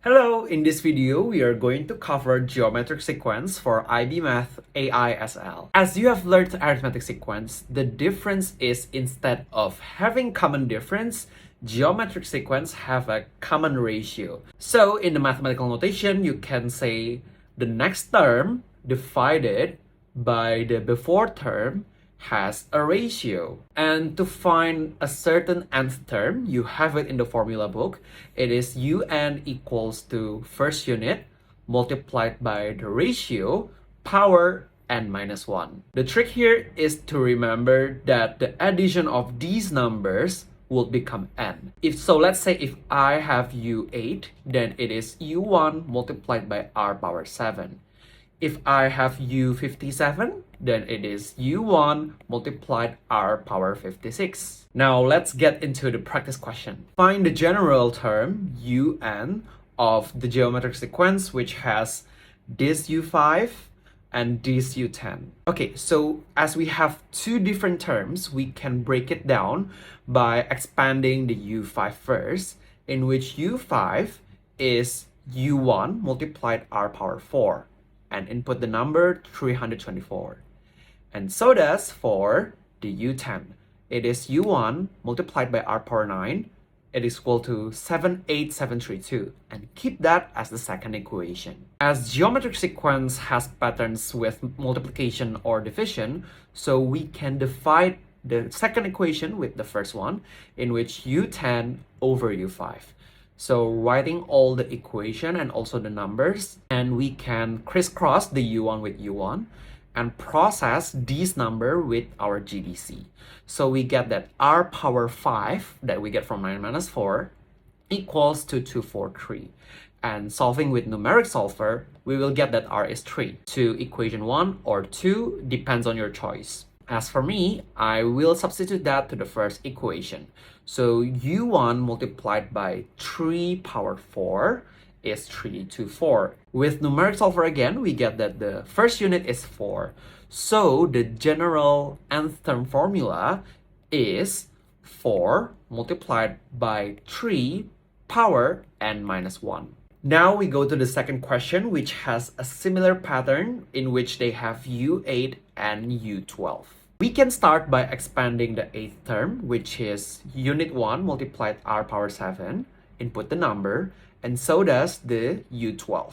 Hello, in this video, we are going to cover geometric sequence for IB Math AISL. As you have learned arithmetic sequence, the difference is instead of having common difference, geometric sequence have a common ratio. So in the mathematical notation, you can say the next term divided by the before term has a ratio. And to find a certain nth term, you have it in the formula book. It is un equals to first unit multiplied by the ratio power n minus 1. The trick here is to remember that the addition of these numbers will become n. Let's say if I have u8, then it is u1 multiplied by r power 7. If I have u57, then it is u1 multiplied r power 56. Now let's get into the practice question. Find the general term un of the geometric sequence which has this u5 and this u10. Okay, so as we have two different terms, we can break it down by expanding the u5 first, in which u5 is u1 multiplied r power 4. And input the number 324. And so does for the u10. It is u1 multiplied by r power 9. It is equal to 78732. And keep that as the second equation. As geometric sequence has patterns with multiplication or division, so we can divide the second equation with the first one, in which u10 over u5. So writing all the equation and also the numbers, and we can crisscross the u1 with u1 and process these number with our GDC. So we get that r power 5 that we get from 9 minus 4 equals to 243. And solving with numeric solver, we will get that r is 3 to equation 1 or 2, depends on your choice. As for me, I will substitute that to the first equation. So u1 multiplied by 3 power 4 is 324. With numeric solver again, we get that the first unit is 4. So the general nth term formula is 4 multiplied by 3 power n minus 1. Now we go to the second question, which has a similar pattern in which they have u8 and u12. We can start by expanding the 8th term, which is unit 1 multiplied r power 7, input the number, and so does the u12.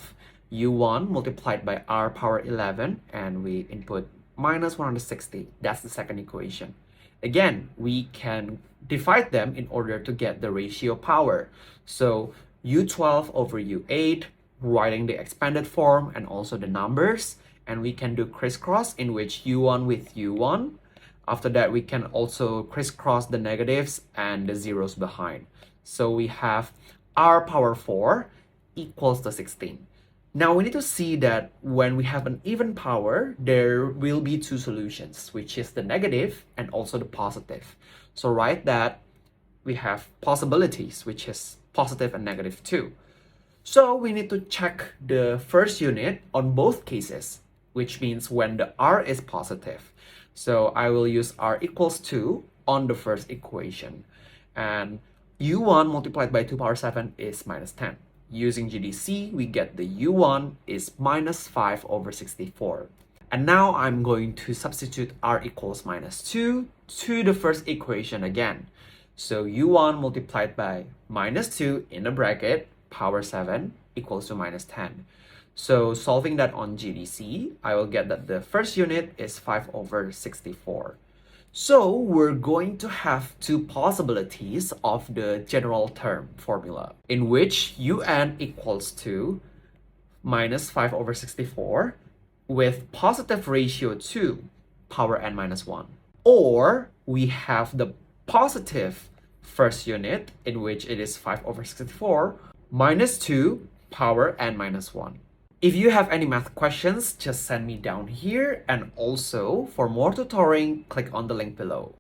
u1 multiplied by r power 11, and we input minus 160. That's the second equation. Again, we can divide them in order to get the ratio power. So u12 over u8, writing the expanded form and also the numbers. And we can do crisscross, in which u1 with u1. After that, we can also crisscross the negatives and the zeros behind. So we have r power 4 equals to 16. Now we need to see that when we have an even power, there will be two solutions, which is the negative and also the positive. So write that we have possibilities, which is positive and negative too. So we need to check the first unit on both cases, which means when the r is positive. So I will use r equals 2 on the first equation. And u1 multiplied by 2 power 7 is minus 10. Using GDC, we get the u1 is minus 5 over 64. And now I'm going to substitute r equals minus 2 to the first equation again. So u1 multiplied by minus 2 in the bracket, power 7 equals to minus 10. So solving that on GDC, I will get that the first unit is 5 over 64. So we're going to have two possibilities of the general term formula, in which un equals to minus 5 over 64 with positive ratio 2 power n minus 1. Or we have the positive first unit, in which it is 5 over 64 minus 2 power n minus 1. If you have any math questions, just send me down here, and also for more tutoring, click on the link below.